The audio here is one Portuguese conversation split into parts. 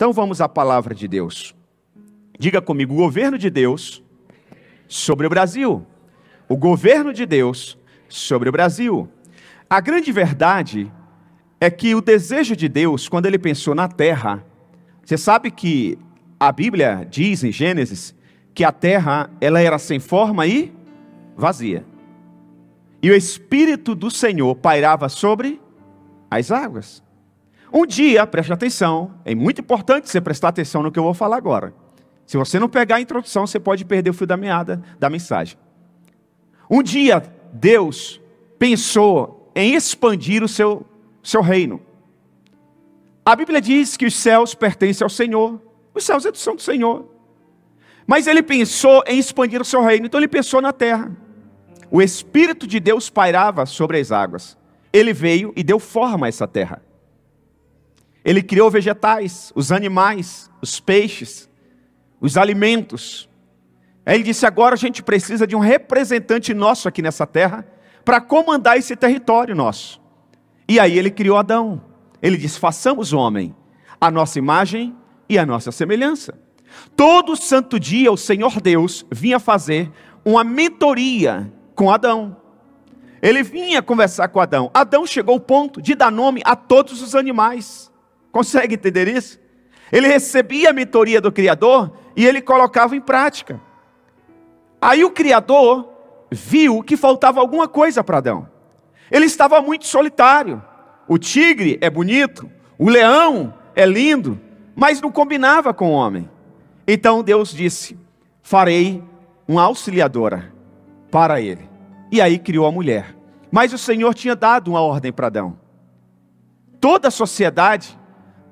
Então vamos à palavra de Deus. Diga comigo, o governo de Deus sobre o Brasil. O governo de Deus sobre o Brasil. A grande verdade é que o desejo de Deus, quando ele pensou na terra, você sabe que a Bíblia diz em Gênesis que a terra ela era sem forma e vazia. E o Espírito do Senhor pairava sobre as águas. Um dia, preste atenção, é muito importante você prestar atenção no que eu vou falar agora. Se você não pegar a introdução, você pode perder o fio da meada da mensagem. Um dia, Deus pensou em expandir o seu reino. A Bíblia diz que os céus pertencem ao Senhor. Os céus são do Senhor. Mas ele pensou em expandir o seu reino, então ele pensou na terra. O Espírito de Deus pairava sobre as águas. Ele veio e deu forma a essa terra. Ele criou vegetais, os animais, os peixes, os alimentos. Aí ele disse, agora a gente precisa de um representante nosso aqui nessa terra, para comandar esse território nosso. E aí ele criou Adão. Ele disse, façamos o homem, a nossa imagem e a nossa semelhança. Todo santo dia o Senhor Deus vinha fazer uma mentoria com Adão. Ele vinha conversar com Adão. Adão chegou ao ponto de dar nome a todos os animais. Consegue entender isso? Ele recebia a mentoria do Criador e ele colocava em prática. Aí o Criador viu que faltava alguma coisa para Adão. Ele estava muito solitário. O tigre é bonito, o leão é lindo, mas não combinava com o homem. Então Deus disse, farei uma auxiliadora para ele. E aí criou a mulher. Mas o Senhor tinha dado uma ordem para Adão. Toda a sociedade,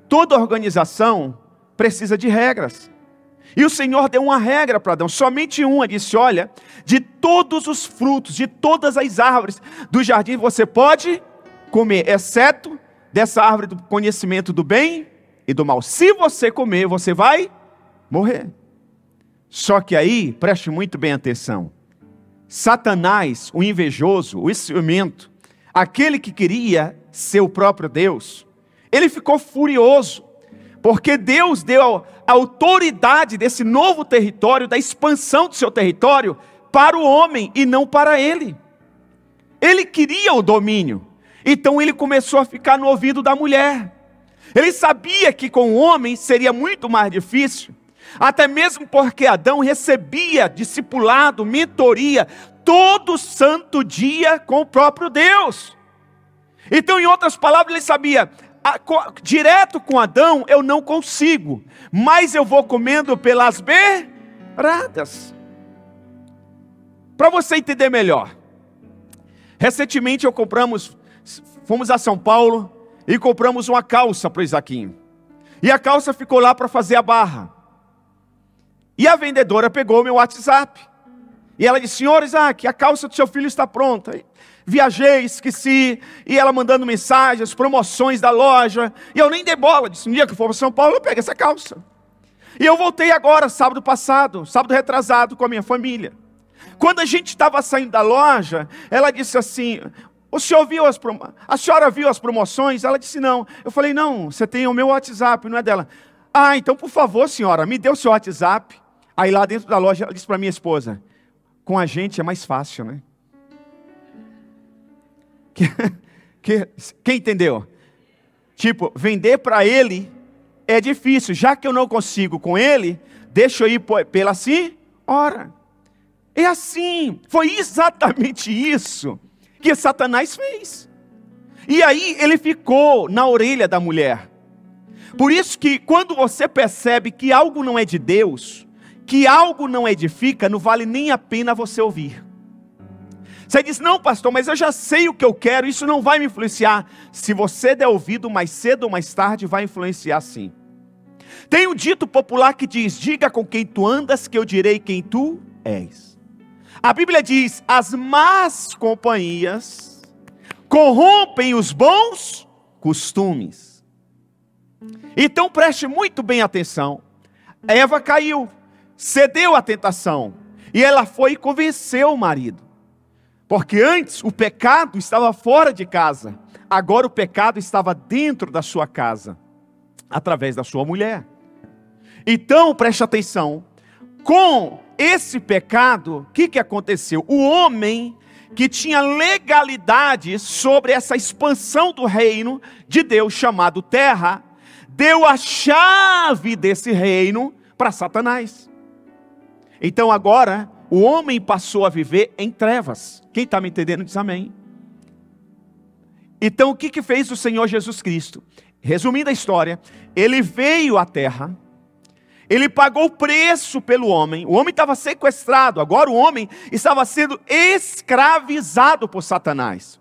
toda organização precisa de regras. E o Senhor deu uma regra para Adão, somente uma, disse, olha, de todos os frutos, de todas as árvores do jardim você pode comer, exceto dessa árvore do conhecimento do bem e do mal. Se você comer, você vai morrer. Só que aí, preste muito bem atenção, Satanás, o invejoso, o ciumento, aquele que queria ser o próprio Deus, ele ficou furioso, porque Deus deu a autoridade desse novo território, da expansão do seu território, para o homem e não para ele. Ele queria o domínio, então ele começou a ficar no ouvido da mulher. Ele sabia que com o homem seria muito mais difícil, até mesmo porque Adão recebia discipulado, mentoria, todo santo dia com o próprio Deus. Então, em outras palavras, ele sabia, direto com Adão eu não consigo, mas eu vou comendo pelas beiradas. Para você entender melhor, recentemente fomos a São Paulo e compramos uma calça para o Isaquinho. E a calça ficou lá para fazer a barra. E a vendedora pegou meu WhatsApp. E ela disse, senhor Isaac, a calça do seu filho está pronta. Viajei, esqueci, e ela mandando mensagens, promoções da loja, e eu nem dei bola. Disse, um dia que for para São Paulo, eu pego essa calça. E eu voltei agora, sábado passado, sábado retrasado, com a minha família. Quando a gente estava saindo da loja, ela disse assim, a senhora viu as promoções? Ela disse, não. Eu falei, não, você tem o meu WhatsApp, não é dela. Ah, então por favor senhora, me dê o seu WhatsApp. Aí lá dentro da loja, ela disse para minha esposa, com a gente é mais fácil, né? Quem entendeu? Tipo, vender para ele é difícil. Já que eu não consigo com ele, deixa eu ir pela senhora. É assim. Foi exatamente isso que Satanás fez. E aí ele ficou na orelha da mulher. Por isso que quando você percebe que algo não é de Deus, que algo não edifica, não vale nem a pena você ouvir. Você diz, não pastor, mas eu já sei o que eu quero, isso não vai me influenciar. Se você der ouvido, mais cedo ou mais tarde vai influenciar sim. Tem um dito popular que diz, diga com quem tu andas que eu direi quem tu és. A Bíblia diz, as más companhias corrompem os bons costumes. Então preste muito bem atenção. Eva caiu, cedeu à tentação, e ela foi e convenceu o marido. Porque antes o pecado estava fora de casa, agora o pecado estava dentro da sua casa, através da sua mulher. Então, preste atenção, com esse pecado, o que aconteceu? O homem que tinha legalidade sobre essa expansão do reino de Deus, chamado terra, deu a chave desse reino para Satanás. Então agora, o homem passou a viver em trevas. Quem está me entendendo diz amém. Então o que fez o Senhor Jesus Cristo? Resumindo a história, ele veio à terra, ele pagou o preço pelo homem. O homem estava sequestrado, agora o homem estava sendo escravizado por Satanás.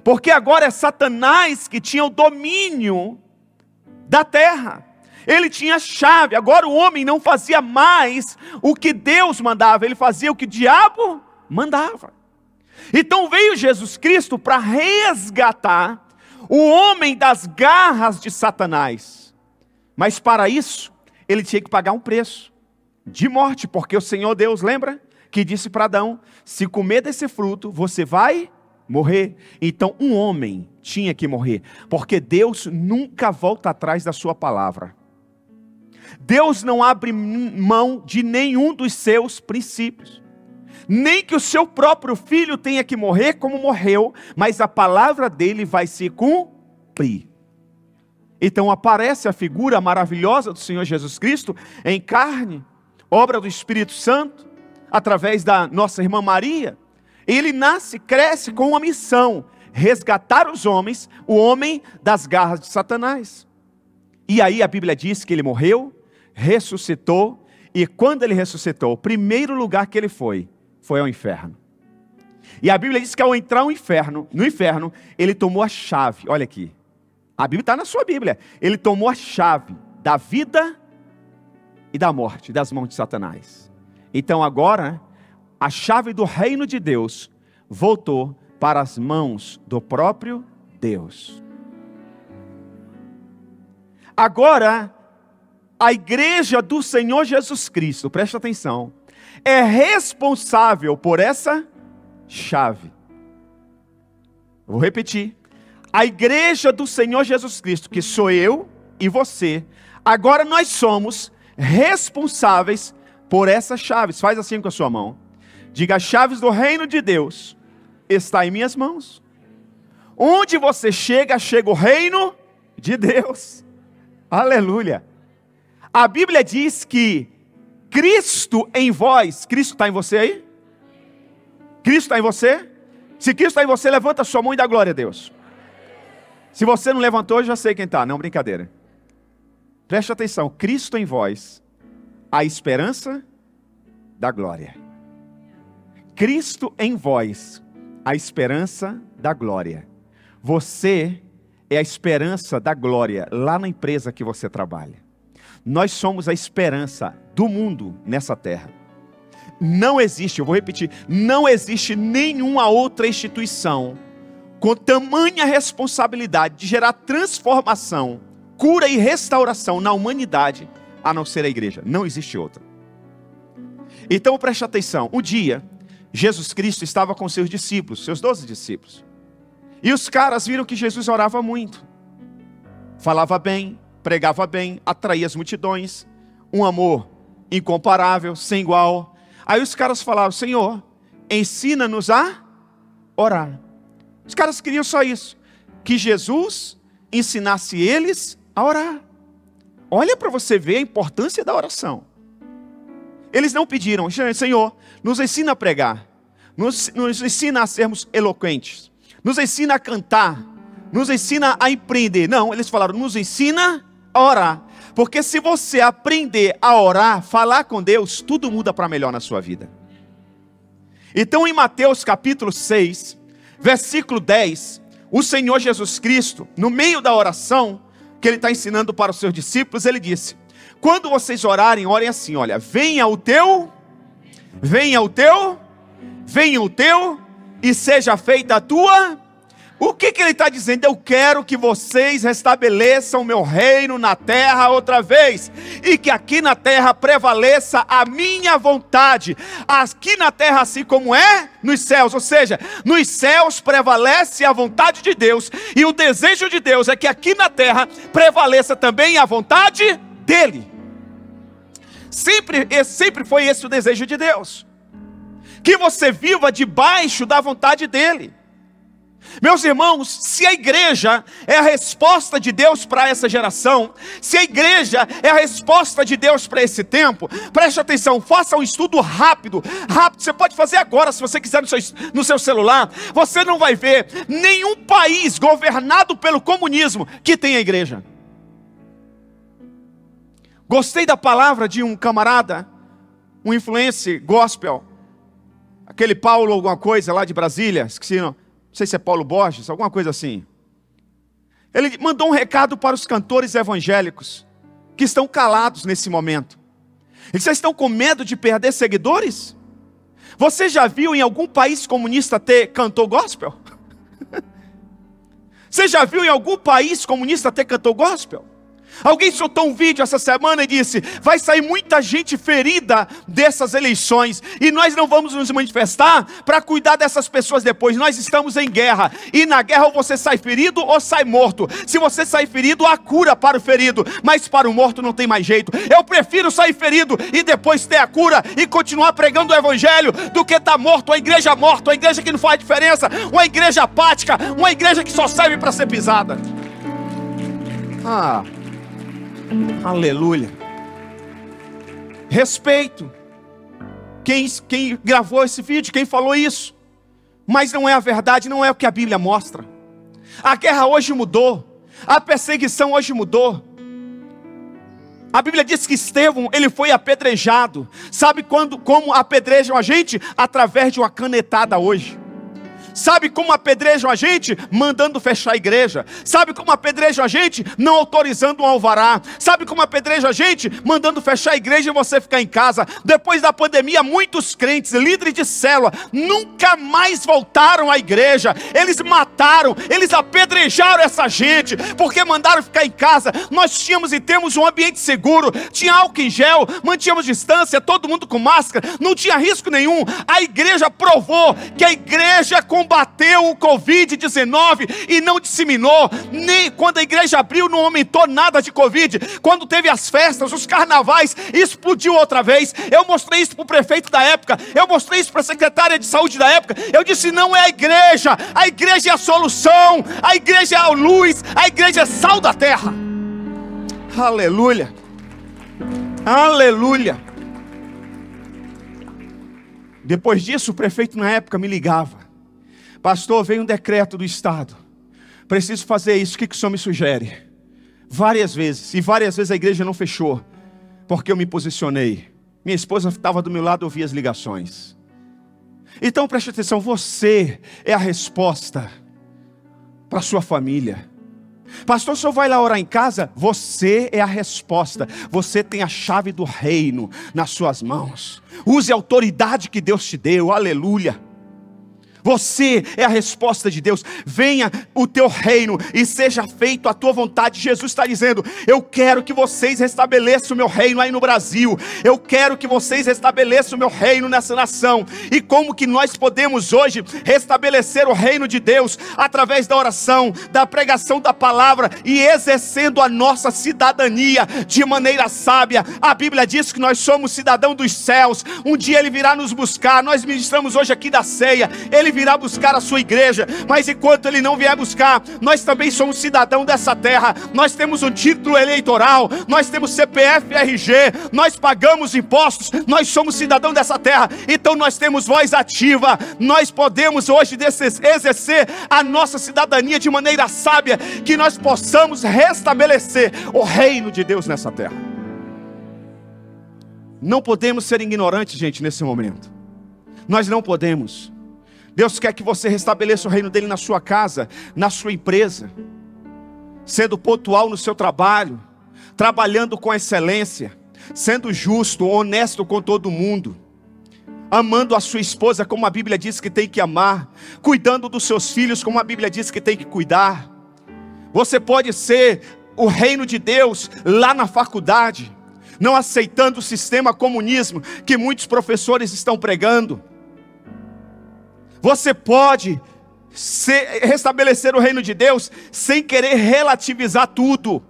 Porque agora é Satanás que tinha o domínio da terra. Ele tinha a chave. Agora o homem não fazia mais o que Deus mandava, ele fazia o que o diabo mandava. Então veio Jesus Cristo para resgatar o homem das garras de Satanás. Mas para isso, ele tinha que pagar um preço de morte, porque o Senhor Deus, lembra? Que disse para Adão, se comer desse fruto, você vai morrer. Então um homem tinha que morrer, porque Deus nunca volta atrás da sua palavra. Deus não abre mão de nenhum dos seus princípios. Nem que o seu próprio filho tenha que morrer como morreu, mas a palavra dele vai se cumprir. Então aparece a figura maravilhosa do Senhor Jesus Cristo em carne, obra do Espírito Santo, através da nossa irmã Maria. Ele nasce, cresce com uma missão: resgatar os homens, o homem das garras de Satanás. E aí a Bíblia diz que ele morreu, ressuscitou, e quando ele ressuscitou, o primeiro lugar que ele foi ao inferno. E a Bíblia diz que ao entrar no inferno, ele tomou a chave. Olha aqui, a Bíblia está na sua Bíblia. Ele tomou a chave da vida e da morte das mãos de Satanás. Então agora, a chave do reino de Deus voltou para as mãos do próprio Deus. Agora, a igreja do Senhor Jesus Cristo, presta atenção, é responsável por essa chave. Vou repetir. A igreja do Senhor Jesus Cristo, que sou eu e você, agora nós somos responsáveis por essas chaves. Faz assim com a sua mão. Diga: as chaves do reino de Deus está em minhas mãos. Onde você chega, chega o reino de Deus. Aleluia. A Bíblia diz que Cristo em vós. Cristo está em você aí? Cristo está em você? Se Cristo está em você, levanta a sua mão e dá glória a Deus. Se você não levantou, eu já sei quem está. Não, brincadeira. Preste atenção. Cristo em vós, a esperança da glória. Cristo em vós, a esperança da glória. Você é a esperança da glória lá na empresa que você trabalha. Nós somos a esperança do mundo nessa terra. Não existe, eu vou repetir, não existe nenhuma outra instituição com tamanha responsabilidade de gerar transformação, cura e restauração na humanidade, a não ser a igreja. Não existe outra. Então preste atenção. Um dia, Jesus Cristo estava com seus discípulos, seus 12 discípulos. E os caras viram que Jesus orava muito. Falava bem, pregava bem, atraía as multidões, um amor incomparável, sem igual. Aí os caras falaram: Senhor, ensina-nos a orar. Os caras queriam só isso, que Jesus ensinasse eles a orar. Olha para você ver a importância da oração. Eles não pediram: Senhor, nos ensina a pregar, nos ensina a sermos eloquentes, nos ensina a cantar, nos ensina a empreender. Não, eles falaram: nos ensina a orar. Porque se você aprender a orar, falar com Deus, tudo muda para melhor na sua vida. Então em Mateus capítulo 6, versículo 10, o Senhor Jesus Cristo, no meio da oração que Ele está ensinando para os seus discípulos, Ele disse: quando vocês orarem, orem assim, olha: venha o teu, e seja feita a tua. O que Ele está dizendo? Eu quero que vocês restabeleçam o meu reino na terra outra vez, e que aqui na terra prevaleça a minha vontade, aqui na terra assim como é nos céus. Ou seja, nos céus prevalece a vontade de Deus, e o desejo de Deus é que aqui na terra prevaleça também a vontade dEle. Sempre foi esse o desejo de Deus. Que você viva debaixo da vontade dEle. Meus irmãos, se a igreja é a resposta de Deus para essa geração, se a igreja é a resposta de Deus para esse tempo, preste atenção, faça um estudo rápido, você pode fazer agora se você quiser no seu celular. Você não vai ver nenhum país governado pelo comunismo que tenha igreja. Gostei da palavra de um camarada, um influencer gospel, aquele Paulo alguma coisa lá de Brasília, esqueci não sei se é Paulo Borges, alguma coisa assim. Ele mandou um recado para os cantores evangélicos que estão calados nesse momento. Eles estão com medo de perder seguidores? Você já viu em algum país comunista ter cantor gospel? Você já viu em algum país comunista ter cantor gospel? Alguém soltou um vídeo essa semana e disse: vai sair muita gente ferida dessas eleições, e nós não vamos nos manifestar para cuidar dessas pessoas depois. Nós estamos em guerra, e na guerra ou você sai ferido ou sai morto. Se você sair ferido, há cura para o ferido, mas para o morto não tem mais jeito. Eu prefiro sair ferido e depois ter a cura e continuar pregando o evangelho, do que estar morto, uma igreja que não faz diferença, uma igreja apática, uma igreja que só serve para ser pisada. Aleluia. Respeito quem gravou esse vídeo, quem falou isso, mas não é a verdade, não é o que a Bíblia mostra. A guerra hoje mudou, a perseguição hoje mudou. A Bíblia diz que Estevão, ele foi apedrejado. Sabe como apedrejam a gente? Através de uma canetada hoje. Sabe como apedrejam a gente? Mandando fechar a igreja. Sabe como apedrejam a gente? Não autorizando um alvará. Sabe como apedrejam a gente? Mandando fechar a igreja e você ficar em casa. Depois da pandemia, muitos crentes, líderes de célula, nunca mais voltaram à igreja. Eles mataram, eles apedrejaram essa gente, porque mandaram ficar em casa. Nós tínhamos e temos um ambiente seguro, tinha álcool em gel, mantínhamos distância, todo mundo com máscara, não tinha risco nenhum. A igreja provou que a igreja combateu o Covid-19 e não disseminou. Nem quando a igreja abriu, não aumentou nada de Covid. Quando teve as festas, os carnavais, explodiu outra vez. Eu mostrei isso para o prefeito da época, eu mostrei isso para a secretária de saúde da época. Eu disse: não é a igreja é a solução, a igreja é a luz, a igreja é sal da terra. Aleluia, aleluia. Depois disso, o prefeito na época me ligava: pastor, veio um decreto do estado, preciso fazer isso, o que o senhor me sugere? Várias vezes, e várias vezes a igreja não fechou, porque eu me posicionei. Minha esposa estava do meu lado, ouvia as ligações. Então preste atenção, você é a resposta para a sua família. Pastor, o senhor vai lá orar em casa? Você é a resposta. Você tem a chave do reino nas suas mãos. Use a autoridade que Deus te deu, aleluia. Você é a resposta de Deus. Venha o teu reino e seja feito a tua vontade. Jesus está dizendo: eu quero que vocês restabeleçam o meu reino aí no Brasil. Eu quero que vocês restabeleçam o meu reino nessa nação. E como que nós podemos hoje restabelecer o reino de Deus? Através da oração, da pregação da palavra e exercendo a nossa cidadania de maneira sábia. A Bíblia diz que nós somos cidadão dos céus. Um dia Ele virá nos buscar. Nós ministramos hoje aqui da ceia. Ele virá buscar a sua igreja, mas enquanto Ele não vier buscar, nós também somos cidadão dessa terra. Nós temos um título eleitoral, nós temos CPF e RG, nós pagamos impostos, nós somos cidadão dessa terra, então nós temos voz ativa. Nós podemos hoje exercer a nossa cidadania de maneira sábia, que nós possamos restabelecer o reino de Deus nessa terra. Não podemos ser ignorantes, gente, nesse momento. Nós não podemos. Deus quer que você restabeleça o reino dele na sua casa, na sua empresa, sendo pontual no seu trabalho, trabalhando com excelência, sendo justo, honesto com todo mundo, amando a sua esposa como a Bíblia diz que tem que amar, cuidando dos seus filhos como a Bíblia diz que tem que cuidar. Você pode ser o reino de Deus lá na faculdade, não aceitando o sistema comunismo que muitos professores estão pregando. Você pode restabelecer o reino de Deus sem querer relativizar tudo.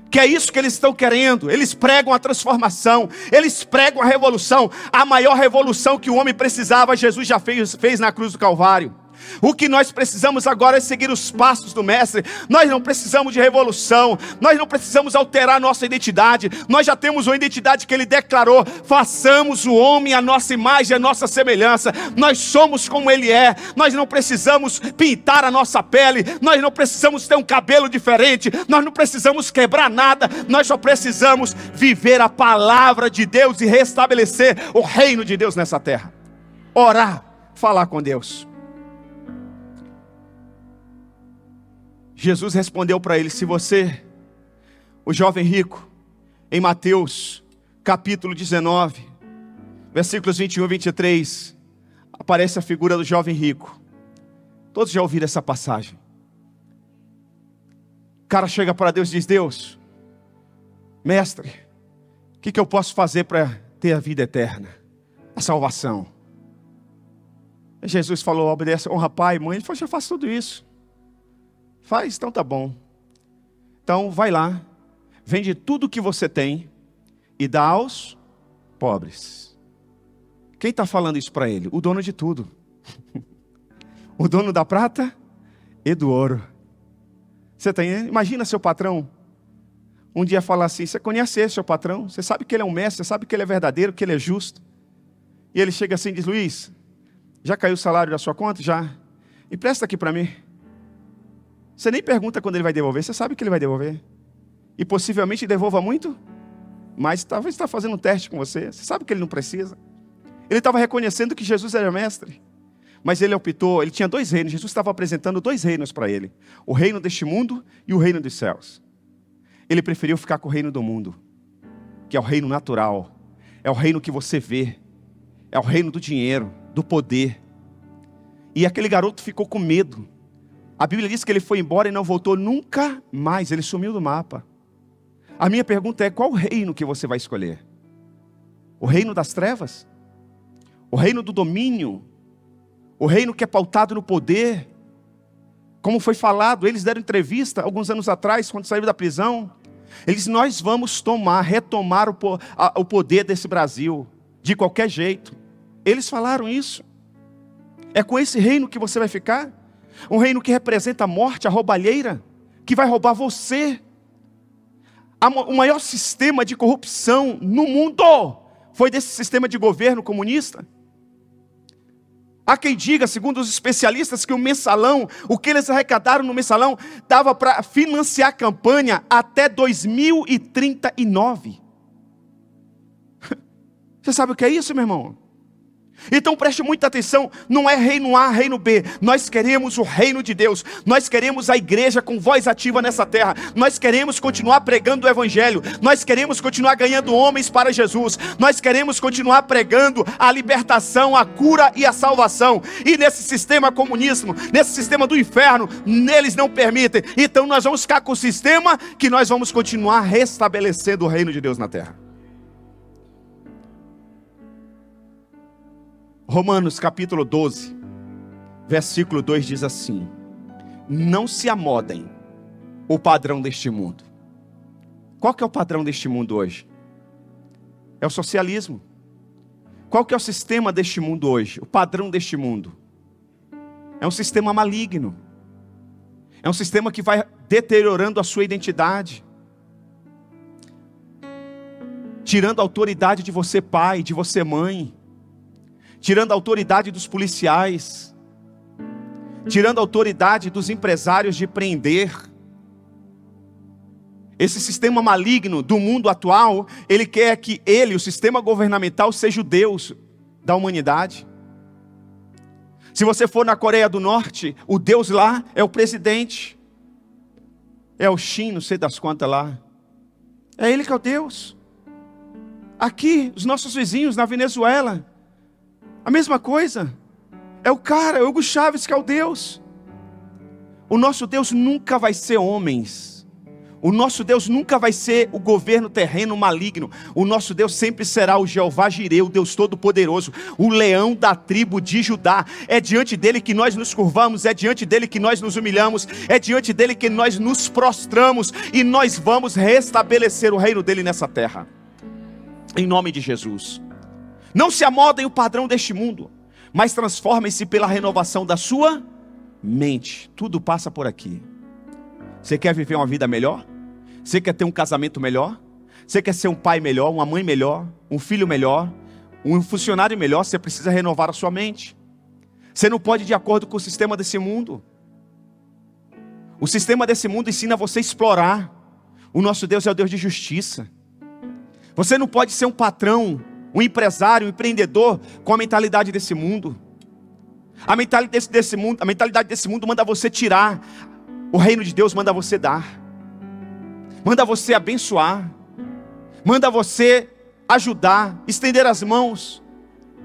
Que é isso que eles estão querendo. Eles pregam a transformação, eles pregam a revolução. A maior revolução que o homem precisava, Jesus já fez na cruz do Calvário. O que nós precisamos agora é seguir os passos do Mestre. Nós não precisamos de revolução, nós não precisamos alterar nossa identidade. Nós já temos uma identidade que Ele declarou: façamos o homem à nossa imagem, à nossa semelhança. Nós somos como Ele é. Nós não precisamos pintar a nossa pele, nós não precisamos ter um cabelo diferente, nós não precisamos quebrar nada. Nós só precisamos viver a palavra de Deus e restabelecer o reino de Deus nessa terra. Orar, falar com Deus. Jesus respondeu para ele: se você, o jovem rico, em Mateus capítulo 19, versículos 21 e 23, aparece a figura do jovem rico. Todos já ouviram essa passagem. O cara chega para Deus e diz: Deus, mestre, o que eu posso fazer para ter a vida eterna, a salvação? E Jesus falou: obedece, honra pai e mãe. Ele falou: já faço tudo isso. Faz, então tá bom. Então vai lá, vende tudo que você tem e dá aos pobres. Quem está falando isso para ele? O dono de tudo. O dono da prata e do ouro. Você tem? Imagina seu patrão um dia falar assim: você conhece esse seu patrão? Você sabe que ele é um mestre, você sabe que ele é verdadeiro, que ele é justo. E ele chega assim e diz: Luiz, já caiu o salário da sua conta? Já. Empresta aqui para mim. Você nem pergunta quando ele vai devolver, você sabe que ele vai devolver. E possivelmente devolva muito, mas talvez está fazendo um teste com você. Você sabe que ele não precisa. Ele estava reconhecendo que Jesus era mestre. Mas ele optou, ele tinha dois reinos. Jesus estava apresentando dois reinos para ele: o reino deste mundo e o reino dos céus. Ele preferiu ficar com o reino do mundo, que é o reino natural. É o reino que você vê. É o reino do dinheiro, do poder. E aquele garoto ficou com medo. A Bíblia diz que ele foi embora e não voltou nunca mais. Ele sumiu do mapa. A minha pergunta é: qual reino que você vai escolher? O reino das trevas? O reino do domínio? O reino que é pautado no poder? Como foi falado, eles deram entrevista alguns anos atrás, quando saíram da prisão. Eles disseram: nós vamos retomar o poder desse Brasil, de qualquer jeito. Eles falaram isso. É com esse reino que você vai ficar? Um reino que representa a morte, a roubalheira, que vai roubar você. O maior sistema de corrupção no mundo foi desse sistema de governo comunista. Há quem diga, segundo os especialistas, que o mensalão, o que eles arrecadaram no mensalão, dava para financiar a campanha até 2039. Você sabe o que é isso, meu irmão? Então preste muita atenção, não é reino A, reino B. Nós queremos o reino de Deus. Nós queremos a igreja com voz ativa nessa terra. Nós queremos continuar pregando o evangelho. Nós queremos continuar ganhando homens para Jesus. Nós queremos continuar pregando a libertação, a cura e a salvação. E nesse sistema comunismo, nesse sistema do inferno, eles não permitem. Então nós vamos ficar com o sistema que nós vamos continuar restabelecendo o reino de Deus na terra. Romanos capítulo 12, versículo 2 diz assim: não se amodem o padrão deste mundo. Qual que é o padrão deste mundo hoje? É o socialismo. Qual que é o sistema deste mundo hoje? O padrão deste mundo é um sistema maligno. É um sistema que vai deteriorando a sua identidade, tirando a autoridade de você pai, de você mãe, tirando a autoridade dos policiais, tirando a autoridade dos empresários de empreender. Esse sistema maligno do mundo atual, ele quer que o sistema governamental, seja o Deus da humanidade. Se você for na Coreia do Norte, o Deus lá é o presidente, é o Shin, não sei das quantas lá. É ele que é o Deus. Aqui, os nossos vizinhos na Venezuela, a mesma coisa. É o cara, é o Hugo Chávez que é o Deus. O nosso Deus nunca vai ser homens. O nosso Deus nunca vai ser o governo terreno maligno. O nosso Deus sempre será o Jeová Jireh, o Deus Todo-Poderoso, o leão da tribo de Judá. É diante dele que nós nos curvamos, é diante dele que nós nos humilhamos, é diante dele que nós nos prostramos, e nós vamos restabelecer o reino dele nessa terra. Em nome de Jesus. Não se amodem o padrão deste mundo, mas transformem-se pela renovação da sua mente. Tudo passa por aqui. Você quer viver uma vida melhor? Você quer ter um casamento melhor? Você quer ser um pai melhor, uma mãe melhor, um filho melhor, um funcionário melhor? Você precisa renovar a sua mente. Você não pode ir de acordo com o sistema desse mundo. O sistema desse mundo ensina você a explorar. O nosso Deus é o Deus de justiça. Você não pode ser um patrão, um empresário, um empreendedor com a mentalidade desse mundo. A mentalidade desse mundo manda você tirar. O reino de Deus manda você dar, manda você abençoar, manda você ajudar, estender as mãos,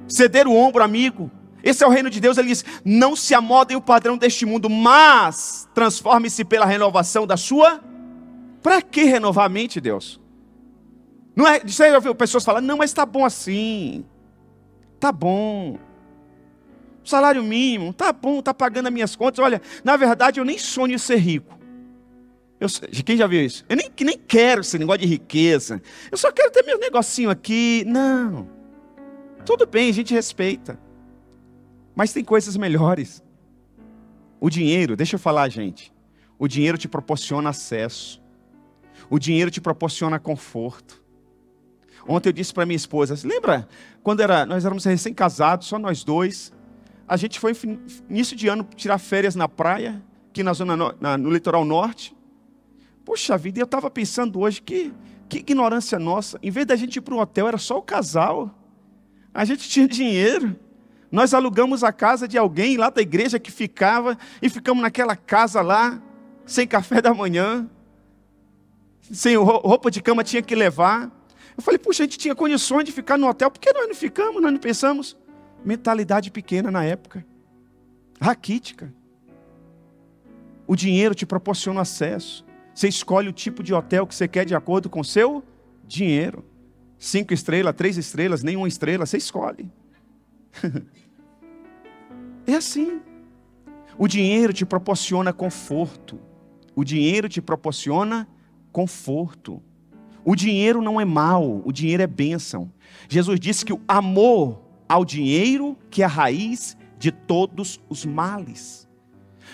ceder o ombro, amigo. Esse é o reino de Deus. Ele diz: não se amodem o padrão deste mundo, mas transforme-se pela renovação da sua. Para que renovar a mente, Deus? Não é, você já ouviu pessoas falar: não, mas está bom assim, está bom. Salário mínimo, tá bom, tá pagando as minhas contas. Olha, na verdade eu nem sonho em ser rico. Quem já viu isso? Eu nem quero esse negócio de riqueza. Eu só quero ter meu negocinho aqui. Não. Tudo bem, a gente respeita. Mas tem coisas melhores. O dinheiro, deixa eu falar, gente. O dinheiro te proporciona acesso. O dinheiro te proporciona conforto. Ontem eu disse para minha esposa, lembra quando nós éramos recém-casados, só nós dois? A gente foi início de ano tirar férias na praia, aqui na zona no litoral norte. Poxa vida, eu estava pensando hoje, que ignorância nossa. Em vez da gente ir para um hotel, era só o casal. A gente tinha dinheiro. Nós alugamos a casa de alguém lá da igreja que ficava, e ficamos naquela casa lá, sem café da manhã, sem roupa de cama tinha que levar. Eu falei, puxa, a gente tinha condições de ficar no hotel, por que nós não ficamos, nós não pensamos? Mentalidade pequena na época, raquítica. O dinheiro te proporciona acesso. Você escolhe o tipo de hotel que você quer de acordo com o seu dinheiro. 5 estrelas, 3 estrelas, nenhuma estrela, você escolhe. É assim. O dinheiro te proporciona conforto. O dinheiro te proporciona conforto. O dinheiro não é mal, o dinheiro é bênção. Jesus disse que o amor ao dinheiro que é a raiz de todos os males.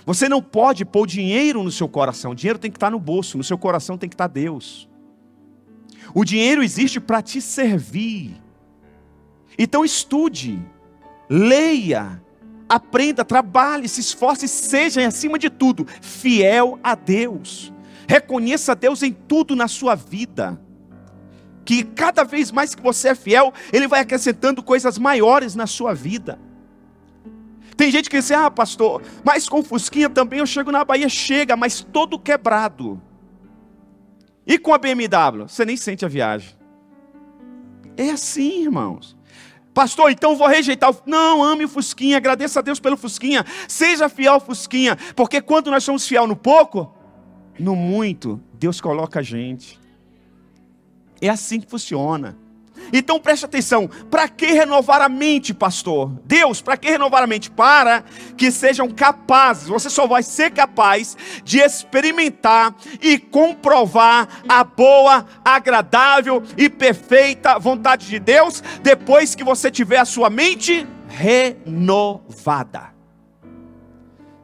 Você não pode pôr dinheiro no seu coração. O dinheiro tem que estar no bolso, no seu coração tem que estar Deus. O dinheiro existe para te servir. Então estude, leia, aprenda, trabalhe, se esforce, seja acima de tudo fiel a Deus. Reconheça Deus em tudo na sua vida. Que cada vez mais que você é fiel, Ele vai acrescentando coisas maiores na sua vida. Tem gente que diz, pastor, mas com Fusquinha também eu chego na Bahia. Chega, mas todo quebrado. E com a BMW? Você nem sente a viagem. É assim, irmãos. Pastor, então eu vou rejeitar Não, ame o Fusquinha, agradeça a Deus pelo Fusquinha. Seja fiel ao Fusquinha, porque quando nós somos fiel no pouco, no muito, Deus coloca a gente. É assim que funciona. Então preste atenção, para que renovar a mente, pastor? Deus, para que renovar a mente? Para que sejam capazes, você só vai ser capaz de experimentar e comprovar a boa, agradável e perfeita vontade de Deus, depois que você tiver a sua mente renovada.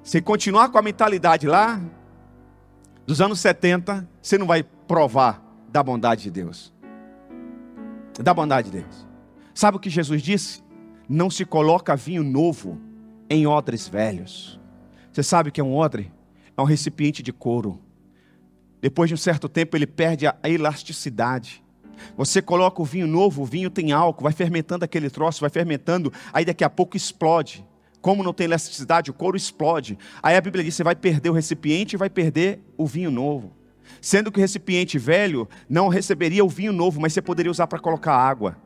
Se continuar com a mentalidade lá, dos anos 70, você não vai provar da bondade de Deus. Da bondade de Deus. Sabe o que Jesus disse? Não se coloca vinho novo em odres velhos. Você sabe o que é um odre? É um recipiente de couro. Depois de um certo tempo ele perde a elasticidade. Você coloca o vinho novo, o vinho tem álcool, vai fermentando aquele troço, vai fermentando, aí daqui a pouco explode. Como não tem elasticidade, o couro explode. Aí a Bíblia diz, você vai perder o recipiente e vai perder o vinho novo. Sendo que o recipiente velho não receberia o vinho novo, mas você poderia usar para colocar água.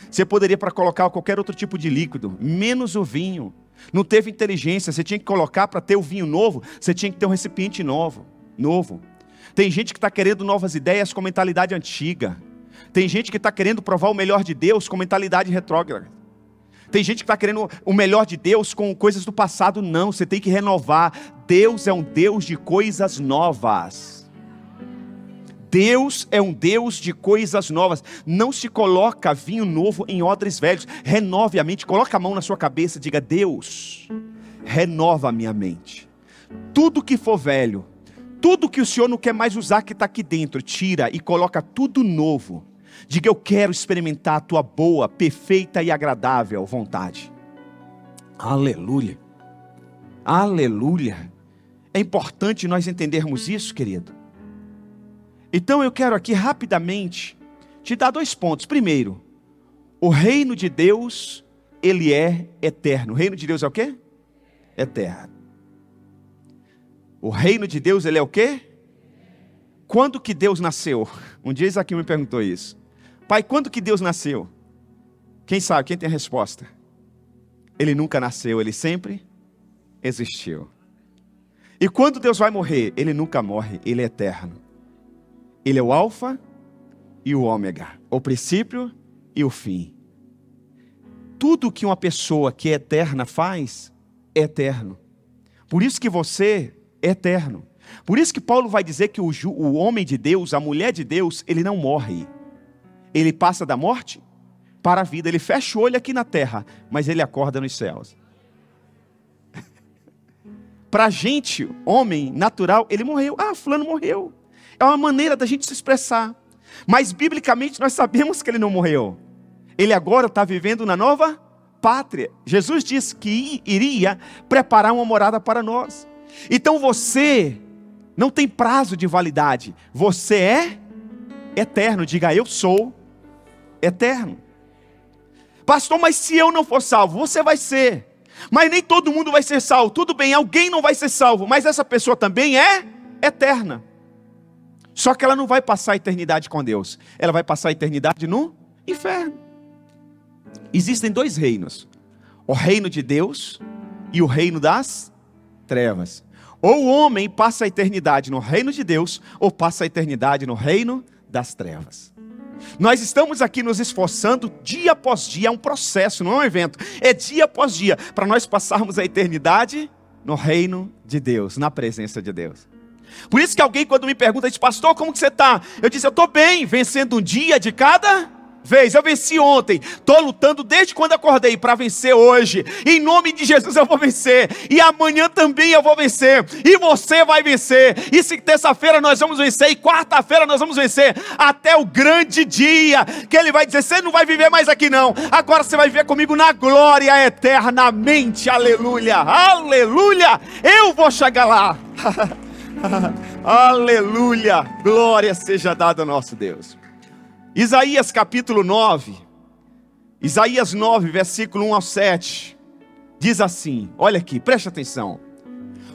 Você poderia para colocar qualquer outro tipo de líquido, menos o vinho. Não teve inteligência, você tinha que colocar para ter o vinho novo, você tinha que ter um recipiente novo. Tem gente que está querendo novas ideias com mentalidade antiga. Tem gente que está querendo provar o melhor de Deus com mentalidade retrógrada. Tem gente que está querendo o melhor de Deus com coisas do passado. Não, você tem que renovar. Deus é um Deus de coisas novas. Deus é um Deus de coisas novas. Não se coloca vinho novo em odres velhos. Renove a mente, coloca a mão na sua cabeça e diga: Deus, renova a minha mente. Tudo que for velho, tudo que o Senhor não quer mais usar que está aqui dentro, tira e coloca tudo novo. Diga: eu quero experimentar a tua boa, perfeita e agradável vontade. Aleluia. Aleluia. É importante nós entendermos isso, querido. Então eu quero aqui rapidamente te dar 2 pontos. Primeiro, o reino de Deus, ele é eterno. O reino de Deus é o quê? Eterno. O reino de Deus, ele é o quê? Quando que Deus nasceu? Um dia Isaquinho me perguntou isso. Pai, quando que Deus nasceu? Quem sabe? Quem tem a resposta? Ele nunca nasceu, ele sempre existiu. E quando Deus vai morrer? Ele nunca morre, ele é eterno. Ele é o alfa e o ômega, o princípio e o fim. Tudo que uma pessoa que é eterna faz, é eterno. Por isso que você é eterno. Por isso que Paulo vai dizer que o homem de Deus, a mulher de Deus, ele não morre. Ele passa da morte para a vida. Ele fecha o olho aqui na terra, mas ele acorda nos céus. Para a gente, homem natural, ele morreu. Ah, fulano morreu. É uma maneira da gente se expressar. Mas biblicamente nós sabemos que ele não morreu. Ele agora está vivendo na nova pátria. Jesus disse que iria preparar uma morada para nós. Então você não tem prazo de validade. Você é eterno. Diga: eu sou eterno. Pastor, mas se eu não for salvo, você vai ser. Mas nem todo mundo vai ser salvo. Tudo bem, alguém não vai ser salvo, mas essa pessoa também é eterna. Só que ela não vai passar a eternidade com Deus. Ela vai passar a eternidade no inferno. Existem 2 reinos. O reino de Deus e o reino das trevas. Ou o homem passa a eternidade no reino de Deus, ou passa a eternidade no reino das trevas. Nós estamos aqui nos esforçando dia após dia. É um processo, não é um evento. É dia após dia, para nós passarmos a eternidade no reino de Deus, na presença de Deus. Por isso que alguém quando me pergunta, diz: pastor, como que você está? Eu disse: eu estou bem, vencendo um dia de cada vez. Eu venci ontem, estou lutando desde quando acordei para vencer hoje. Em nome de Jesus eu vou vencer. E amanhã também eu vou vencer. E você vai vencer. E se terça-feira nós vamos vencer, e quarta-feira nós vamos vencer, até o grande dia, que Ele vai dizer: você não vai viver mais aqui não, agora você vai viver comigo na glória eternamente. Aleluia, aleluia. Eu vou chegar lá. Aleluia, glória seja dada ao nosso Deus. Isaías capítulo 9, Isaías 9, versículo 1 ao 7, diz assim, olha aqui, preste atenção.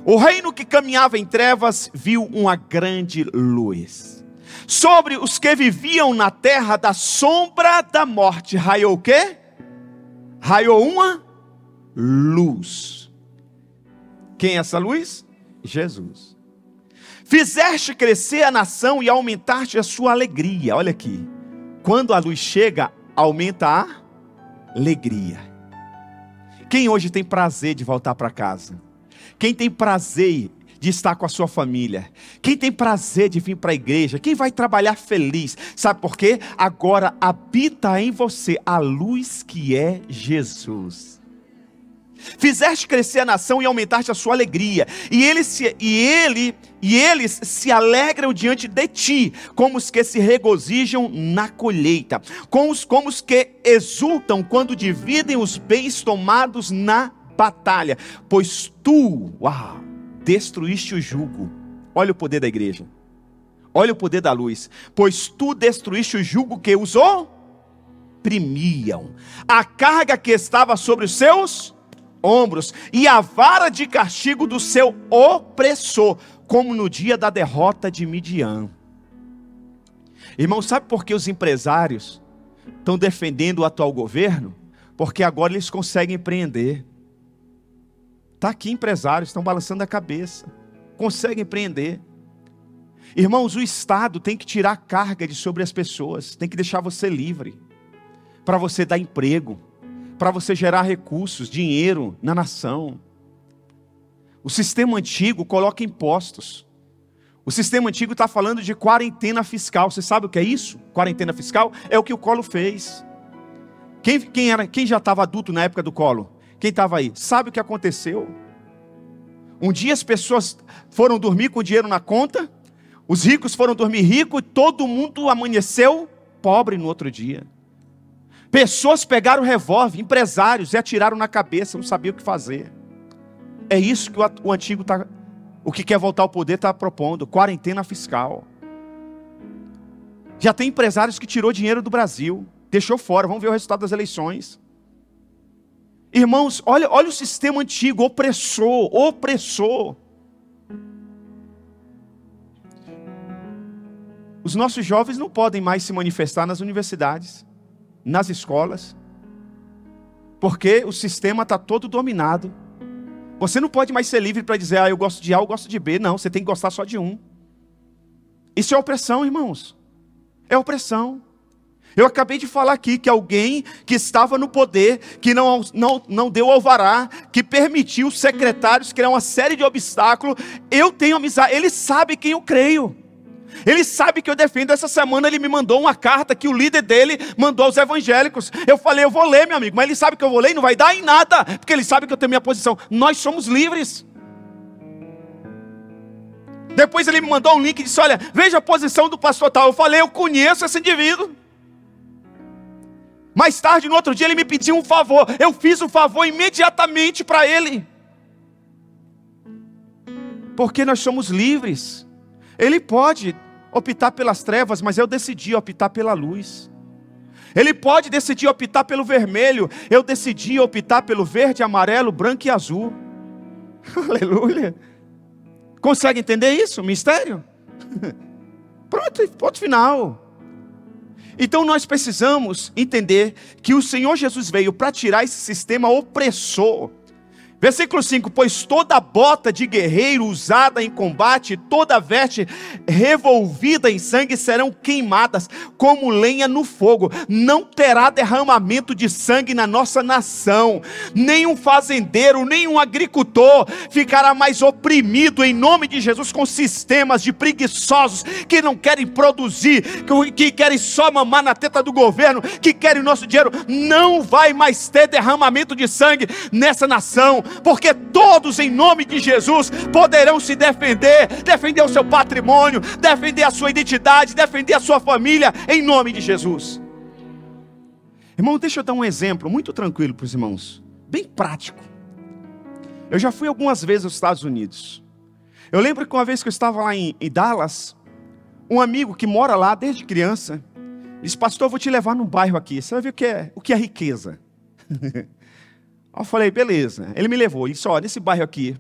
O reino que caminhava em trevas viu uma grande luz. Sobre os que viviam na terra da sombra da morte, raiou o quê? Raiou uma luz. Quem é essa luz? Jesus. Fizeste crescer a nação e aumentaste a sua alegria. Olha aqui. Quando a luz chega, aumenta a alegria. Quem hoje tem prazer de voltar para casa? Quem tem prazer de estar com a sua família? Quem tem prazer de vir para a igreja? Quem vai trabalhar feliz? Sabe por quê? Agora habita em você a luz que é Jesus. Fizeste crescer a nação e aumentaste a sua alegria. E eles se alegram diante de ti, como os que se regozijam na colheita, como os que exultam quando dividem os bens tomados na batalha. Pois tu, destruíste o jugo. Olha o poder da igreja. Olha o poder da luz. Pois tu destruíste o jugo que os oprimiam, a carga que estava sobre os seus ombros, e a vara de castigo do seu opressor, como no dia da derrota de Midian. Irmão, sabe por que os empresários estão defendendo o atual governo? Porque agora eles conseguem empreender. Está aqui empresários, estão balançando a cabeça, conseguem empreender. Irmãos, o Estado tem que tirar a carga de sobre as pessoas, tem que deixar você livre, para você dar emprego, para você gerar recursos, dinheiro na nação. O sistema antigo coloca impostos. O sistema antigo está falando de quarentena fiscal. Você sabe o que é isso? Quarentena fiscal é o que o Collor fez. Quem já estava adulto na época do Collor? Quem estava aí? Sabe o que aconteceu? Um dia as pessoas foram dormir com dinheiro na conta, os ricos foram dormir ricos e todo mundo amanheceu pobre no outro dia. Pessoas pegaram o revólver, empresários, e atiraram na cabeça, não sabiam o que fazer. É isso que o antigo está... O que quer voltar ao poder está propondo, quarentena fiscal. Já tem empresários que tirou dinheiro do Brasil, deixou fora, vamos ver o resultado das eleições. Irmãos, olha o sistema antigo, opressor. Os nossos jovens não podem mais se manifestar nas universidades, nas escolas, porque o sistema está todo dominado. Você não pode mais ser livre para dizer, eu gosto de A, eu gosto de B. Não, você tem que gostar só de um. Isso é opressão, irmãos. É opressão. Eu acabei de falar aqui que alguém que estava no poder, que não deu alvará, que permitiu os secretários criar uma série de obstáculos, eu tenho amizade, ele sabe quem eu creio. Ele sabe que eu defendo. Essa semana ele me mandou uma carta que o líder dele mandou aos evangélicos. Eu falei, eu vou ler, meu amigo, mas ele sabe que eu vou ler e não vai dar em nada, porque ele sabe que eu tenho minha posição. Nós somos livres. Depois ele me mandou um link e disse, olha, veja a posição do pastor tal. Eu falei, eu conheço esse indivíduo. Mais tarde, no outro dia, ele me pediu um favor. Eu fiz o favor imediatamente para ele. Porque nós somos livres. Ele pode optar pelas trevas, mas eu decidi optar pela luz. Ele pode decidir optar pelo vermelho, eu decidi optar pelo verde, amarelo, branco e azul. Aleluia. Consegue entender isso? Mistério? Pronto, ponto final. Então nós precisamos entender que o Senhor Jesus veio para tirar esse sistema opressor. Versículo 5, pois toda bota de guerreiro usada em combate, toda veste revolvida em sangue serão queimadas como lenha no fogo. Não terá derramamento de sangue na nossa nação. Nenhum fazendeiro, nenhum agricultor ficará mais oprimido em nome de Jesus com sistemas de preguiçosos que não querem produzir, que querem só mamar na teta do governo, que querem o nosso dinheiro. Não vai mais ter derramamento de sangue nessa nação, porque todos em nome de Jesus poderão se defender o seu patrimônio, defender a sua identidade, defender a sua família, em nome de Jesus. Irmão, deixa eu dar um exemplo muito tranquilo para os irmãos, bem prático. Eu já fui algumas vezes aos Estados Unidos. Eu lembro que uma vez que eu estava lá em Dallas, um amigo que mora lá desde criança disse, pastor, eu vou te levar num bairro aqui, você vai ver o que é riqueza. Eu falei, beleza. Ele me levou. Ele disse, ó, nesse bairro aqui